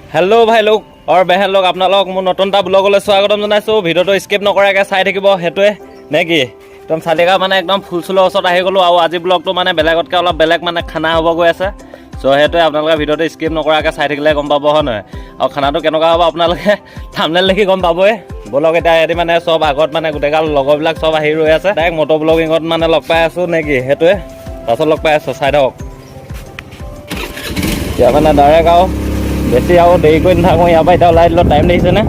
Hello भाई लोग और बहन लोग আপোনালোক মোৰ নতুন এটা ব্লগলৈ স্বাগতম জনাইছো ভিডিওটো স্কিপ নকৰাকৈ চাই থাকিব হেতুৱে নে কি একদম চালিকা মানে একদম ফুলচুলৰ ওচৰত আহি গলো আৰু আজি ব্লগটো মানে বেলেগতকৈ অলপ বেলেগ মানে খানা হ'ব গৈ আছে সো হেতুৱে আপোনালোকে ভিডিওটো স্কিপ নকৰাকৈ চাই থাকিলে গম পাব হয় নহয় আৰু খানাটো কেনেকুৱা হ'ব আপোনালোকে থাম্বনেল দেখি গম পাবই ব্লগ এটা এদি মানে সব আগত মানে গোটেইগাল লগৰবিলাক সব আহি ৰৈ আছে ডাইৰেক্ট মটো ব্লগিঙত মানে লগ পাই আছো নে কি হেতুৱে তাৰপিছত লগ পাই আছো চাই থাকক এতিয়া মানে ডাইৰেক্ট আৰু বেছি আৰু দেৰি কৰি নাথাকোঁ ইয়াৰ পৰা এতিয়া ওলাই দিলোঁ টাইম দেখিছেনে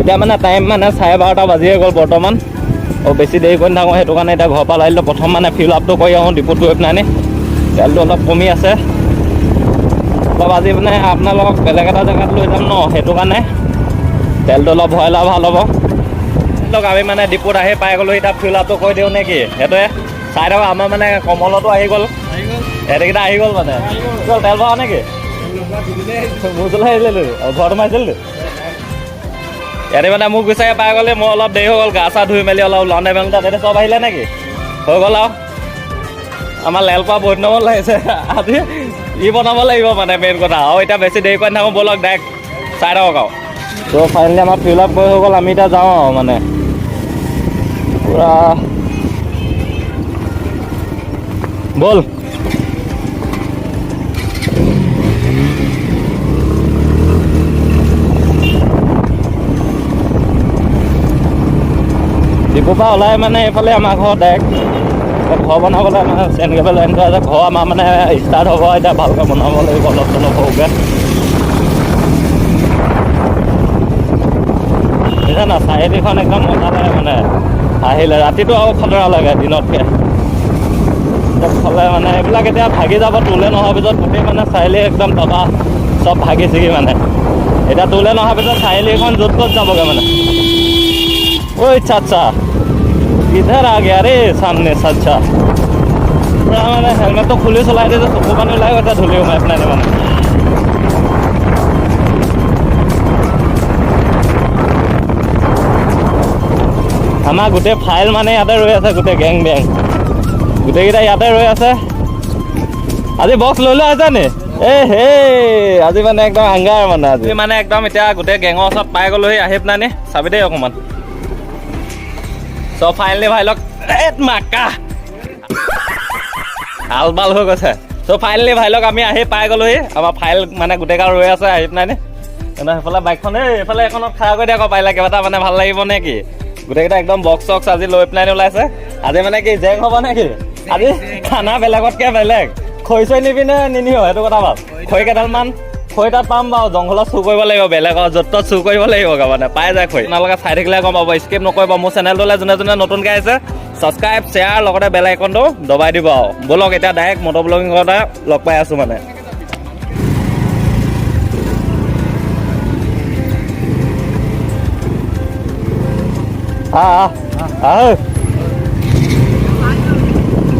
এতিয়া মানে টাইম মানে 12:30 বাজিয়ে গ'ল বৰ্তমান আৰু বেছি দেৰি কৰি নাথাকোঁ সেইটো কাৰণে এতিয়া ঘৰৰ পৰা ওলাই দিলোঁ প্ৰথম মানে ফিল আপটো কৰি আহোঁ ডিপুত গৈ পেলাই তেলটো অলপ কমি আছে অলপ আজি মানে আপোনালোকক বেলেগ এটা জেগাত লৈ যাম ন সেইটো কাৰণে তেলটো অলপ ভৰাই লোৱা ভাল হ'ব লওক আমি মানে ডিপুত আহি পাই গ'লোঁ এতিয়া ফিল আপটো কৰি দিওঁ নেকি সেইটোৱে চাই থাকক আমাৰ মানে কমলতো আহি গ'ল এটাকেইটা আহি গ'ল মানে গ'ল তেল ভৰাও নেকি মুজলৈ আহিছিলোঁ ঘৰটো মাৰিছিলোঁ ইয়াতে মানে মোক বিচাৰি পাই গ'লে মই অলপ দেৰি হৈ গ'ল গা চা ধুই মেলি অলপ লণ্ডে মেলোতে তেতিয়া চব আহিলে নেকি হৈ গ'ল আৰু আমাৰ লেলপা বহুত নম্বৰ লাগিছে আজি ই বনাব লাগিব মানে মেইন কথা আৰু এতিয়া বেছি দেৰি কৰি নাথাকোঁ ব'লক ডাইৰেক্ট চাই থাকক আৰু ত' ফাইনেলি আমাৰ ফিল আপ কৰি হৈ গ'ল আমি এতিয়া যাওঁ আৰু মানে পূৰা ব'ল ডিপুৰ পৰা ওলাই মানে এইফালে আমাৰ ঘৰ ডাইৰেক্ট ঘৰ বনাবলৈ মানে চেনকেবল লাইন থোৱা আছে ঘৰ আমাৰ মানে ষ্টাৰ্ট হ'ব এতিয়া ভালকৈ বনাব লাগিব অলপ চলপ সৰুকৈ বুজিছে না চাৰিআলিখন একদম মজা লাগে মানে আহিলে ৰাতিটো আৰু খতৰা লাগে দিনতকৈ ফলে মানে এইবিলাক এতিয়া ভাগি যাব তোলে নোহোৱাৰ পিছত গোটেই মানে চাৰিআলি একদম দবা চব ভাগি ছিগি মানে এতিয়া তোলে নোহোৱাৰ পিছত চাৰিআলিখন য'ত ত'ত যাবগৈ মানে ঐ চাচা इधर आ गया रे सामने सच्चा पूरा मैंने हेलमेट तो खुली चलाई दे तो चकू पानी ओলাই গৈছে ধূলি সোমাই পেলাই মানে আমাৰ গোটেই ফাইল মানে ইয়াতে ৰৈ আছে গোটেই গেং বেং গোটেইকেইটা ইয়াতে ৰৈ আছে আজি বক্স লৈ লৈ আছে নে হে আজি মানে একদম আংগাৰ মানে আজি মানে একদম এতিয়া গোটেই গেঙৰ ওচৰত পাই গ'লোহি আহি পেলাই নে চাবি দেই অকণমান তো ফাইনেলি ভাই লগ মাকা আল বাল হৈ গৈছে তো ফাইনেলি ভাই লগ আমি আহি পাই গ'লোহি আমাৰ ফাইল মানে গোটেইগাল ৰৈ আছে আহি পেলাই নে সেইফালে বাইকখন এইফালে এখনত খাৰা কৰি দিয়া আকৌ পাৰিলে কিবা এটা মানে ভাল লাগিব নে কি গোটেইকেইটা একদম বক্স চক্স আজি লৈ পেলাই ওলাইছে আজি মানে কি জেং হ'ব নে কি আজি খানা বেলেগতকৈ বেলেগ খৈ চৈ নিবি নে নিনিও সেইটো কথা ভাব খৈ কেইডালমান খৈ তাত পাম বাৰু জংঘলত চুৰ কৰিব লাগিব বেলেগৰ য'ত ত'ত চুৰ কৰিব লাগিব মানে পাই যায় খৈ আপোনালোকে চাই থাকিলে গম পাব স্কিপ নকৰিব মোৰ চেনেলটোলৈ যোনে যোনে নতুনকৈ আহিছে ছাবস্ক্ৰাইব শ্বেয়াৰ লগতে বেল আইকনটো দবাই দিব আৰু ব'লক এতিয়া ডাইৰেক্ট মটো ব্লগিঙতে লগ পাই আছোঁ মানে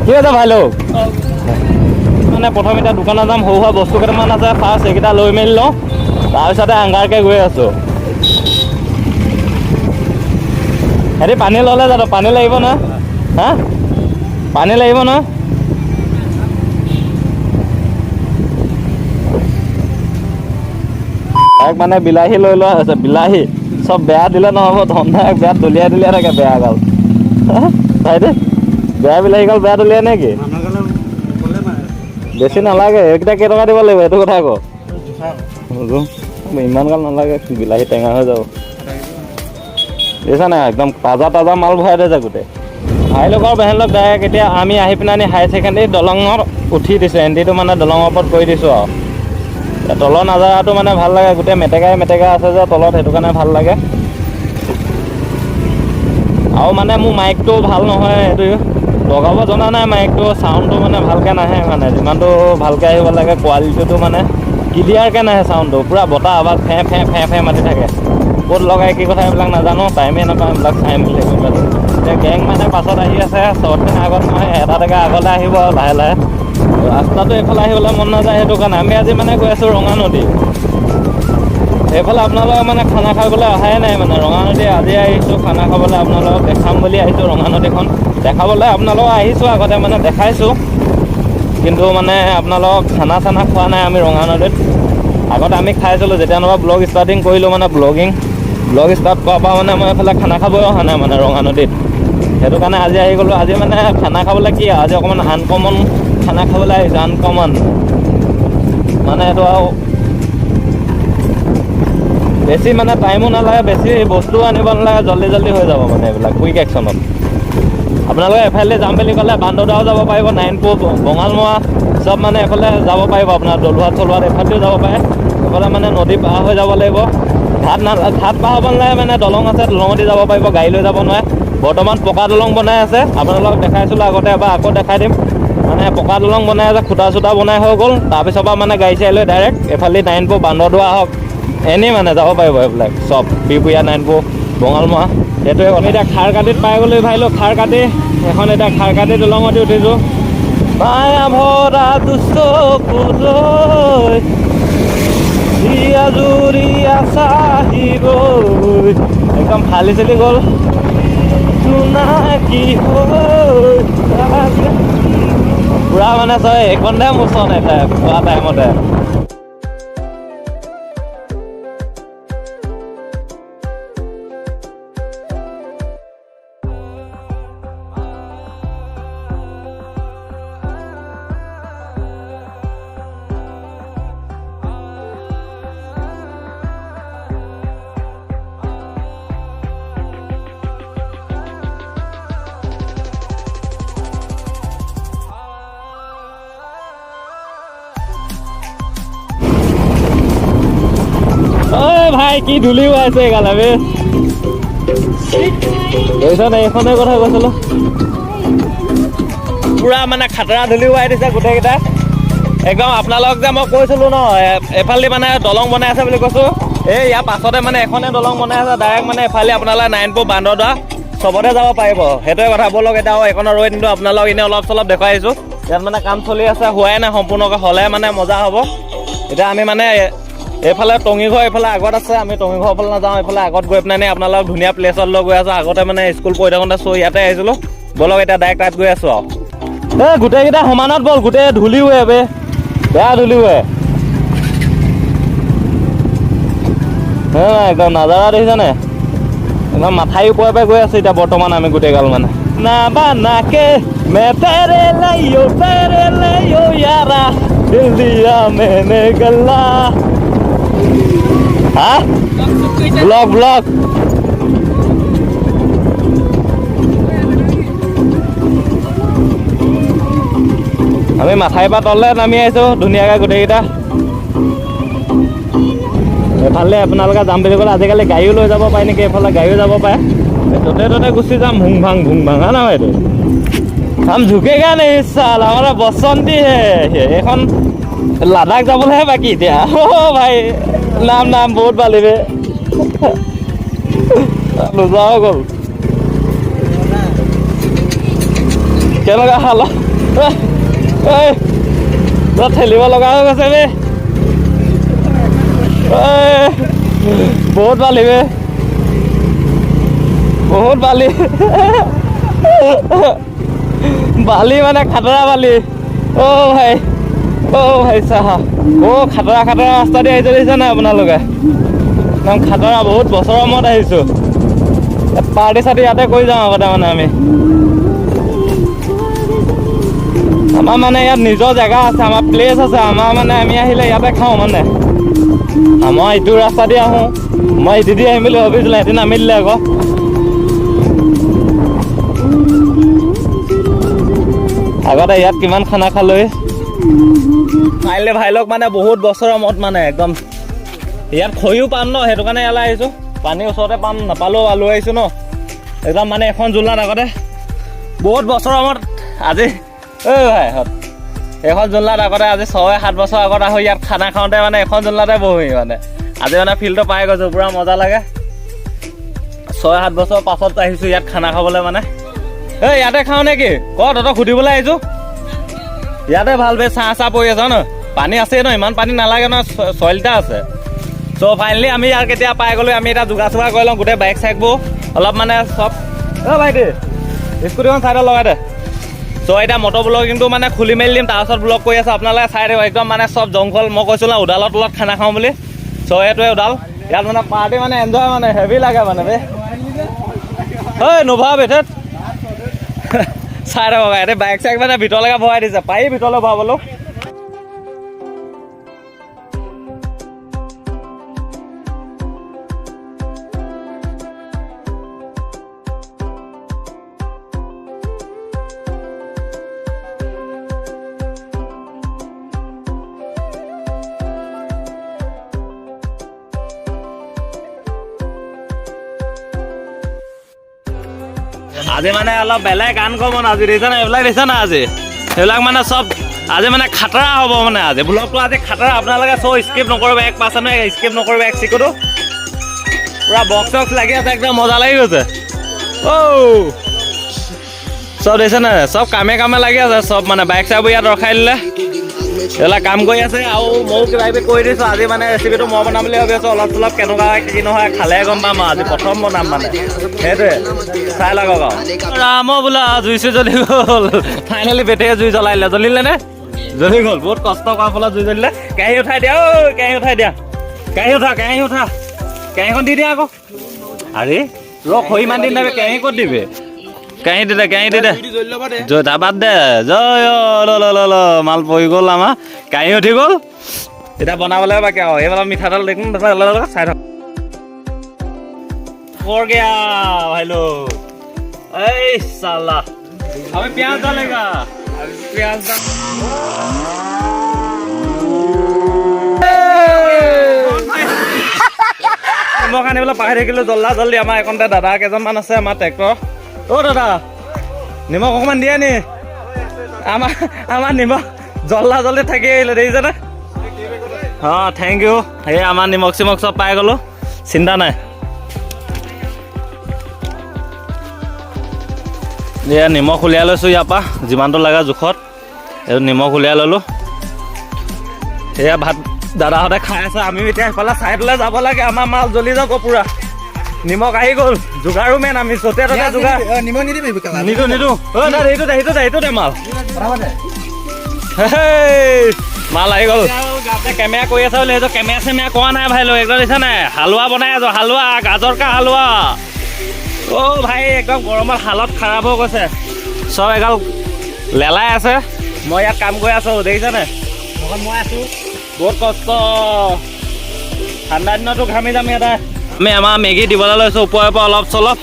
কি আছে ভাই লোক মানে প্ৰথম এতিয়া দোকানত যাম সৰু সুৰা বস্তু কেইটামান আছে ফাৰ্ষ্ট এইকেইটা লৈ মেলি লওঁ তাৰপিছতে আংগাৰকৈ গৈ আছোঁ হেৰি পানী ল'লে জানো পানী লাগিব ন হা পানী লাগিব ন তাক মানে বিলাহী লৈ লোৱা হৈছে বিলাহী চব বেয়া দিলে নহ'ব ধন্দাক বেয়া দলিয়াই দলিয়াই থাকে বেয়া গাল চাই দে বেয়া বিলাহী গাল বেয়া দলিয়াই নে কি বেছি নালাগে এইকেইটা কেইটকা দিব লাগিব এইটো কথা আকৌ ইমান গাল নালাগে বিলাহী টেঙা হৈ যাব দেখিছা নাই একদম তাজা তাজা মাল ভৰাই দিয়ে যে গোটেই ভাই লগৰ বেহেন লগ ডাইৰেক্ট এতিয়া আমি আহি পিনে হায়াৰ ছেকেণ্ডেৰী দলঙত উঠি দিছোঁ এণ্ট্ৰিটো মানে দলঙৰ ওপৰত কৰি দিছোঁ আৰু তলৰ নাজাৰাটো মানে ভাল লাগে গোটেই মেটেকাই মেটেকা আছে যে তলত সেইটো কাৰণে ভাল লাগে আৰু মানে মোৰ মাইকটো ভাল নহয় এইটো লগাব জনা নাই মাইকটো চাউণ্ডটো মানে ভালকৈ নাহে মানে যিমানটো ভালকৈ আহিব লাগে কোৱালিটিটো মানে ক্লিয়াৰকৈ নাহে চাউণ্ডটো পূৰা বতাহ আৱাজ ফে ফে ফে ফে মাতি থাকে ক'ত লগাই কি কথা এইবিলাক নাজানো টাইমেই নাপাওঁ এইবিলাক চাই মেলি এতিয়া গেং মানে পাছত আহি আছে চৰ্টখিনি আগত নহয় এটা জেগা আগলৈ আহিব আৰু লাহে লাহে ৰাস্তাটো এইফালে আহিবলৈ মন নাযায় সেইটো কাৰণে আমি আজি মানে গৈ আছোঁ ৰঙা নদী এইফালে আপোনালোকে মানে খানা খাবলৈ অহাই নাই মানে ৰঙা নদী আজি আহিছোঁ খানা খাবলৈ আপোনালোকক দেখাম বুলি আহিছোঁ ৰঙা নদীখন দেখাবলৈ আপোনালোকক আহিছোঁ আগতে মানে দেখাইছোঁ কিন্তু মানে আপোনালোকক খানা চানা খোৱা নাই আমি ৰঙা নদীত আগতে আমি খাইছিলোঁ যেতিয়া মই ব্লগ ষ্টাৰ্টিং কৰিলোঁ মানে ব্লগ ষ্টাৰ্ট কৰাৰ পৰা মানে মই এইফালে খানা খাবই অহা নাই মানে ৰঙা নদীত। সেইটো কাৰণে আজি আহি গ'লোঁ। আজি মানে খানা খাবলৈ কি আজি অকণমান আনকমন খানা খাবলৈ আহিছোঁ। আনকমন মানে এইটো আৰু বেছি মানে টাইমো নালাগে, বেছি বস্তুও আনিব নালাগে, জল্দি হৈ যাব মানে এইবিলাক কুইক একশ্যনত। আপোনালোকে এফালে যাম বুলি ক'লে বান্দৰদৰাও যাব পাৰিব, নাৰায়ণপুৰ, বঙালমৰা চব মানে এইফালে যাব পাৰিব। আপোনাৰ দলুৱাত চলোৱাত এফালেও যাব পাৰে। এইফালে মানে নদী পাৰ হৈ যাব লাগিব। ঘাট পাৰ হ'ব নালাগে, মানে দলং আছে, দলঙেদি যাব পাৰিব, গাড়ী লৈ যাব নোৱাৰে। বৰ্তমান পকা দলং বনাই আছে, আপোনালোকক দেখাইছিলোঁ আগতে, এবাৰ আকৌ দেখাই দিম। মানে পকা দলং বনাই আছে, খুটা চুটা বনাই হৈ গ'ল। তাৰপিছৰ পৰা মানে গাড়ী চাড়ী লৈ ডাইৰেক্ট এইফালে নাৰায়ণপুৰ, বান্দৰদৰা হওক, এনেই মানে যাব পাৰিব এইবিলাক চব। বিহপুৰীয়া, নাৰায়ণপুৰ, বঙালমৰা, সেইটোৱে কথা। এতিয়া খাৰকাটিত পাই গ'লোঁ ভাবিলোঁ, খাৰকাটি এখন এতিয়া খাৰকাটি দলঙতে উঠিছোঁ। মায়া ভৰা দুচকুলৈ জুৰি আছাহিব, একদম ফালি চেলি গ'ল। কি পুৰা মানে তই এইকণতে মোচন এটা পোৱা টাইমতে। ভাই কি ধূলি ওলাইছে এইগালে বে, এইখনে কথা কৈছিলো। পুৰা মানে খাতৰা ধূলি ওলাই দিছে গোটেইকেইটা একদম। আপোনালোক যে মই কৈছিলো ন এফালে মানে দলং বনাই আছে বুলি কৈছো, এই ইয়াৰ পাছতে মানে এখনে দলং বনাই আছে ডাইৰেক্ট। মানে এফালে আপোনালোকে নাৰায়ণপুৰ, বান্দৰদৰা চবতে যাব পাৰিব। সেইটোৱে কথা। বলক এতিয়া এইখনৰ ৰৈ কিন্তু আপোনালোক এনেই অলপ চলপ দেখুৱাই আহিছোঁ। ইয়াত মানে কাম চলি আছে, হোৱাই নাই সম্পূৰ্ণকৈ, হ'লে মানে মজা হ'ব। এতিয়া আমি মানে এইফালে টঙিঘৰ এইফালে আগত আছে, আমি টঙিঘৰ ফালে নাযাওঁ, এইফালে আগত গৈ পেলাই আপোনালোক ধুনীয়া প্লেচত লৈ গৈ আছোঁ। আগতে মানে স্কুল পঢ়ি থাকোঁতে ইয়াতে আহিছিলোঁ। বলক এতিয়া ডাইৰেক্ট তাত গৈ আছোঁ আৰু। এই গোটেইকেইটা সমানত বল, গোটেই ধূলিওৱে বে, বেয়া ধূলিওৱে একদম নাজাৰা দেখিছানে? একদম মাথাই ওপৰে পৰা গৈ আছোঁ এতিয়া বৰ্তমান আমি গোটেইগাল মানে। না বানাকে মে তেৰে লাইয়ো য়াৰা দিল দিয়া মেনে গল্লা। হা ব্লগ আমি মাথাই পৰা তললৈ নামি আহিছোঁ ধুনীয়াকৈ গোটেইকেইটা। এফালে আপোনালোকে যাম বুলি ক'লে আজিকালি গাড়ীও লৈ যাব পাৰে নেকি, এইফালে গাড়ীও যাব পাৰে। ত'তে ত'তে গুচি যাম, ভুং ভাং হা নহয় এইটো কাম ঝুকেগা নেই চাল আমাৰ বসন্তি হে। এইখন লাডাখ যাবলৈহে বাকী এতিয়া। ভাই নাম বহুত বালি বে, নোযোৱা হৈ গ'ল। কেনেকুৱা খালা ঠেলিব লগা হৈ গৈছে বে, বহুত বালি বে, বহুত বালি। বালি মানে খাতৰা বালি। ভাই চাহা খাতৰা ৰাস্তা দি আহিছে দেখিছে নাই আপোনালোকে? একদম খাতৰা, বহুত বছৰৰ মূৰত আহিছোঁ। পাৰ্টি চাৰ্টি ইয়াতে কৰি যাওঁ আগতে মানে আমি। আমাৰ মানে ইয়াত নিজৰ জেগা আছে, আমাৰ প্লেচ আছে, আমাৰ মানে আমি আহিলে ইয়াতে খাওঁ মানে। আমাৰ ইটো ৰাস্তা দি আহোঁ, মই ইটো দি আহিম বুলি ভাবিছিলোঁ, সিহঁতি নামিলে আকৌ। আগতে ইয়াত কিমান খানা খালৈ কাইলৈ ভাইলক মানে বহুত বছৰৰ মূৰত মানে একদম। ইয়াত খৰিও পাম ন, সেইটো কাৰণে ইয়ালৈ আহিছোঁ। পানীৰ ওচৰতে পাম, নাপালেও আলু আহিছোঁ ন একদম। মানে এখন জোলনাত আগতে বহুত বছৰৰ মূৰত আজি ভাই এইখন জোলনাত আগতে আজি 6-7 বছৰ আগত আহোঁ ইয়াত খানা খাওঁতে মানে এখন জোলনাতে বহি মানে। আজি মানে ফিল্ডটো পাই গৈছোঁ, পুৰা মজা লাগে। 6-7 বছৰ পাছত আহিছোঁ ইয়াত খানা খাবলৈ মানে। ইয়াতে খাওঁ নেকি তহঁতক সুধিবলৈ আহিছোঁ। ইয়াতে ভাল বে, চাহ পৰি আছে ন, পানী আছেই ন, ইমান পানী নালাগে ন, 6 লিটাৰ আছে। চ' ফাইনেলি আমি ইয়াৰ কেতিয়া পাই গ'লোঁ। আমি এতিয়া যোগাৰ চোগাৰ কৰি লওঁ, গোটেই বাইক চাইকবোৰ অলপ মানে চব। ভাইটি স্কুটিখন চাইডত লগাই দে। চ' এতিয়া মটৰ ব্লগিংটো মানে খুলি মেলি দিম, তাৰপাছত ব্লগ কৰি আছোঁ আপোনালোকে চাই থাকিব। একদম মানে চব জংঘল, মই কৈছোঁ না উডালৰ তলত খানা খাওঁ বুলি। চ' এইটোৱে উডাল, ইয়াত মানে পাৰ্টি মানে এনজয় মানে হেভি লাগে মানে বে। ঐ নোভৰাব ভিতৰত চাই থাকক, ইয়াতে বাইক চাইক মানে ভিতৰলৈকে ভৰাই দিছে, পাৰি ভিতৰলৈ ভৰাবলৈ। আজি মানে অলপ বেলেগ আনকমন আজি দিছে না, এইবিলাক দিছে না আজি, সেইবিলাক মানে চব আজি মানে খাতৰা হ'ব মানে আজি ব্লগটো আজি খাতৰা। আপোনালোকে চব স্কিপ নকৰিব, 1% স্কিপ নকৰিব, এক চিকুটো পুৰা বক্স চক্স লাগি আছে, একদম মজা লাগি গৈছে। চব দিছে না, চব কামে কামে লাগি আছে চব, মানে বাইক চাইকবোৰ ইয়াত ৰখাই দিলে, এইবিলাক কাম কৰি আছে। আৰু ময়ো কিবা কিবি কৰি দিছোঁ। আজি মানে ৰেচিপিটো মই বনাম বুলি ভাবি আছোঁ, অলপ চলপ কেনেকুৱা কি নহয় খালে গম পাম আৰু। আজি প্ৰথম বনাম মানে সেইটোৱে, চাই লাগক আৰু। ৰাম বোলা জুই চুই জ্বলি গ'ল, ফাইনেলি বেটেৰীয়ে জুই জ্বলাই দিলে। জ্বলিলে নে? জ্বলি গ'ল, বহুত কষ্ট কৰাৰ ফলত জুই জ্বলিলে। কেৰাহী উঠাই দিয়া, ঐ কেৰাহী উঠাই দিয়া, কেৰাহী উঠা, কেৰাহী উঠা, কেৰাহীখন দি দিয়া আকৌ। আৰে খৰি ইমান দিন নাবে, কেৰাহী ক'ত দিবি? কেৰাহী দি দে, কেৰাহী দি দে, জয় দাবাত দে, জয় মাল পৰি গ'ল আমাৰ, কেৰাহী উঠি গ'ল। এতিয়া বনাবলৈ বাকী আৰু এইবিলাক মিঠাতেল দেখোন চাই থাক। হেল্ল' এই চালা আমি পিঁয়াজ ডালেগা, পিঁয়াজ মই আনিবলৈ পাহৰি থাকিলোঁ। জল্দি আমাৰ এইকণতে দাদা কেইজনমান আছে, আমাৰ ট্ৰেক্টৰ। অ' দাদা নিমখ অকণমান দিয়ে নি? আমাৰ নিমখ জল্দি থাকি আহিলে, দেখিছেনে? অঁ থেংক ইউ। এই আমাৰ নিমখ চিমখ চব পাই গ'লোঁ, চিন্তা নাই। এয়া নিমখ উলিয়াই লৈছোঁ ইয়াৰ পৰা, যিমানটো লাগে জোখত। এইটো নিমখ উলিয়াই ল'লোঁ। এয়া ভাত দাদাহঁতে খাই আছে, আমিও এতিয়া সেইফালে ছাইডলৈ যাব লাগে। আমাৰ মাল জ্বলি যাব পুৰা। নিমখ আহি গ'ল, যোগাৰো মেইন আমি য'তে ত'তে যোগাৰ। নিদো সেইটো দে মাল, মাল আহি গ'ল। কেমেৰা কৰি আছে বুলি সেইটো কেমেৰা চেমেৰা কৰা নাই ভাই লোক, একদম দিছে নাই হালোৱা বনাই আছো, হালোৱা গাজৰ কা হালোৱা। অ' ভাই একদম গৰমত হালত খাৰাপ হৈ গৈছে, চব এগাল লেলাই আছে। মই ইয়াত কাম কৰি আছোঁ, দেখিছেনে? মই আছোঁ, বহুত কষ্ট। ঠাণ্ডা দিনতো ঘামি যাম ইয়াতে। আমি আমাৰ মেগী দিবলৈ লৈছোঁ ওপৰৰ পৰা অলপ চলপ,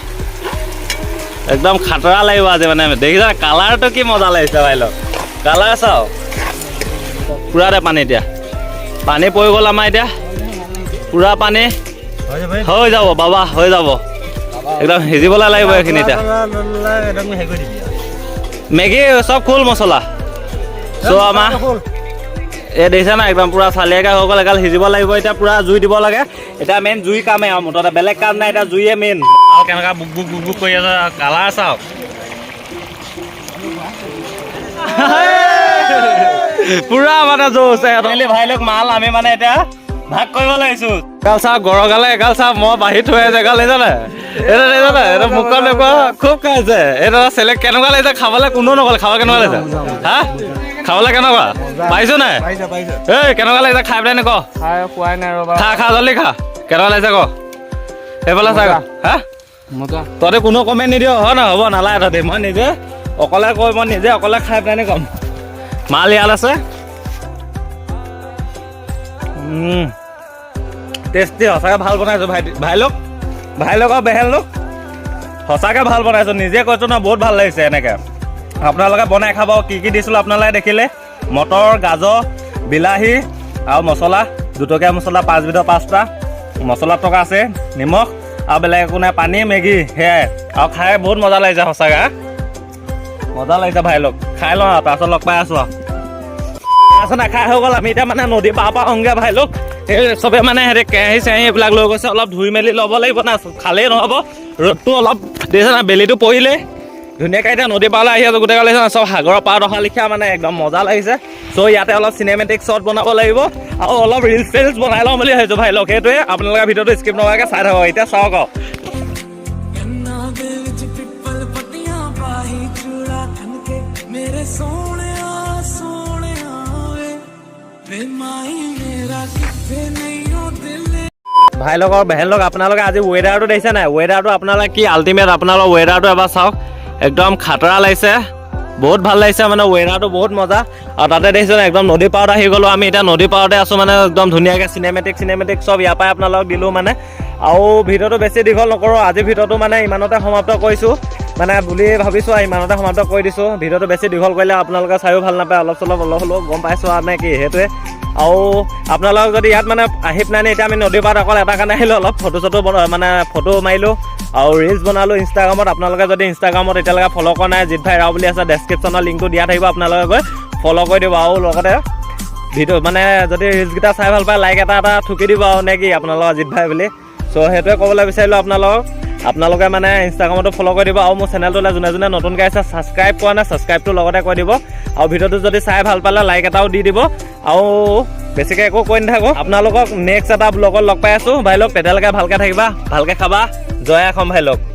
একদম খাতৰা লাগিব আজি মানে। দেখিছা কালাৰটো কি মজা লাগিছে ভাই লগ, কালাৰ চাওঁ পুৰা দে পানী। এতিয়া পানী পৰি গ'ল আমাৰ, এতিয়া পুৰা পানী হৈ যাব বাবা, হৈ যাব একদম সিজিবলৈ লাগিব এইখিনি। এতিয়া মেগী চব খোল মছলা চ' আমাৰ এই দেখিছা না একদম পুৰা চালিয়াকৈ হৈ গ'ল, এগাল সিজিব লাগিব। এতিয়া পুৰা জুই দিব লাগে, এতিয়া মেইন জুই কামেই আৰু মুঠতে বেলেগ কাম নাই। এতিয়া জুইয়ে মেইন। আৰু কেনেকুৱা বুক বুক বুক বুক কৰি আছে, কালাৰ চাওক পুৰা মানে জোচ। ভাই লওক মাল আমি মানে এতিয়া ভাগ কৰিব লাগিছোঁ। এগাল চাওক গৰগালে, এগাল চাওক মই বাঢ়ি থৈ আছে এগাল, দেখিছানে? এইটো মুখত দেখুৱা খুব খাইছে। এইটো চেলেক্ট কেনেকুৱা লাগিছে খাবলৈ, কোনো নক'লে খাব কেনেকুৱা লাগিছে? হা খাবলৈ কেনেকুৱা পাইছো নাই? এই কেনেকুৱা লাগিছে খাই পেলাই ক? খোৱাই নাই ৰ'বা। খা জল্দি খা, কেনেকুৱা লাগিছে ক? সেইফালে চাই হা তহঁতে কোনো কমেণ্ট নিদিয় হয় নহয়? হ'ব নালাগে তহঁতে, মই নিজে অকলে কৈ, মই নিজে অকলে খাই পেলাই কম। মাল ইয়াত আছে, টেষ্টি সঁচাকৈ ভাল বনাইছোঁ ভাই লোক আৰু বেহেল লোক, সঁচাকৈ ভাল বনাইছোঁ। নিজে কৈছোঁ ন, বহুত ভাল লাগিছে। এনেকৈ আপোনালোকে বনাই খাব। কি কি দিছিলোঁ আপোনালোকে দেখিলে, মটৰ, গাজৰ, বিলাহী আৰু মছলা, দুটকীয়া মছলা 5 বিধৰ 5টা মছলা টকা আছে, নিমখ আৰু বেলেগ একো নাই, পানী, মেগী, সেয়াই। আৰু খাই বহুত মজা লাগিছে, সঁচাকৈ মজা লাগিছে ভাই লোক। খাই লওঁ আৰু তাৰপিছত লগ পাই আছোঁ আৰু আছে নাই। খাই হৈ গ'ল, আমি এতিয়া মানে নদী পাৰ পৰা আহোঁগৈ ভাই লোক। সেই চবে মানে হেৰি কেৰাহী চেৰাহী এইবিলাক লৈ গৈছে, অলপ ধুই মেলি ল'ব লাগিব না, খালেই নহ'ব। ৰ'দটো অলপ দেখিছে না, বেলিটো পৰিলেই ধুনীয়াকৈ। এতিয়া নদী পাৰলৈ আহি আছোঁ, গোটেই লাগিছে চব সাগৰৰ পাৰত অহা লিখীয়া, মানে একদম মজা লাগিছে। চ' ইয়াতে অলপ চিনেমেটিক শ্বট বনাব লাগিব আৰু অলপ ৰিলচ চিলচ বনাই লওঁ বুলি ভাবিছোঁ ভাই লোক। সেইটোৱে আপোনালোকে ভিডিঅ'টো স্কিপ নকৰাকৈ চাই থাকক। এতিয়া চাওক আৰু मेरे ভাই লগৰ বেহেন লগ আপোনালোকে আজি ৱেডাৰটো দেখিছে নাই ৱেডাৰটো আপোনালোকে কি আল্টিমেট আপোনালোকৰ ৱেডাৰটো এবাৰ চাওক একদম খাতৰা লাগিছে বহুত ভাল লাগিছে মানে ৱেডাৰটো বহুত মজা আৰু তাতে দেখিছোঁ একদম নদী পাৰত আহি গ'লোঁ আমি এতিয়া নদী পাৰতে আছোঁ মানে একদম ধুনীয়াকৈ চিনেমেটিক চব ইয়াৰ পৰাই আপোনালোকক দিলোঁ মানে আৰু ভিডিঅ'টো বেছি দীঘল নকৰোঁ আজিৰ ভিডিঅ'টো মানে ইমানতে সমাপ্ত কৰিছোঁ মানে বুলি ভাবিছোঁ আৰু ইমানতে সমাপ্ত কৰি দিছোঁ ভিডিঅ'টো বেছি দীঘল কৰিলে আপোনালোকে চাইও ভাল নাপায় অলপ চলপ হ'লেও গম পাইছোঁ আৰু নে কি সেইটোৱে আৰু আপোনালোকক যদি ইয়াত মানে আহি পেলাই এতিয়া আমি নদীৰ পাৰত অকল এটা কাৰণে আহিলোঁ অলপ মানে ফটো মাৰিলোঁ আৰু ৰিলছ বনালোঁ ইনষ্টাগ্ৰামত আপোনালোকে যদি ইনষ্টাগ্ৰামত এতিয়ালৈকে ফ'ল' কৰা নাই জিত ভাই ৰাও বুলি আছে ডেছক্ৰিপশ্যনৰ লিংকটো দিয়া থাকিব আপোনালোকে গৈ ফ'ল' কৰি দিব আৰু লগতে ভিডিঅ' মানে যদি ৰিলছকেইটা চাই ভাল পায় লাইক এটা ঠুকি দিব আৰু নে কি আপোনালোকৰ জিত ভাই বুলি চ' সেইটোৱে ক'বলৈ বিচাৰিলোঁ আপোনালোকে মানে ইনষ্টাগ্ৰামতো ফ'ল' কৰি দিব আৰু মোৰ চেনেলটোলৈ যোনে নতুনকৈ আছে ছাবস্ক্ৰাইব কৰা নাই ছাবস্ক্ৰাইবটো লগতে কৰি দিব আৰু ভিডিঅ'টো যদি চাই ভাল পালে লাইক এটাও দি দিব আৰু বেছিকৈ একো কৈ নাথাকোঁ আপোনালোকক নেক্সট এটা ব্লগত লগ পাই আছোঁ ভাই লগ তেতিয়ালৈকে ভালকৈ থাকিবা ভালকৈ খাবা জয় অসম ভাই লগ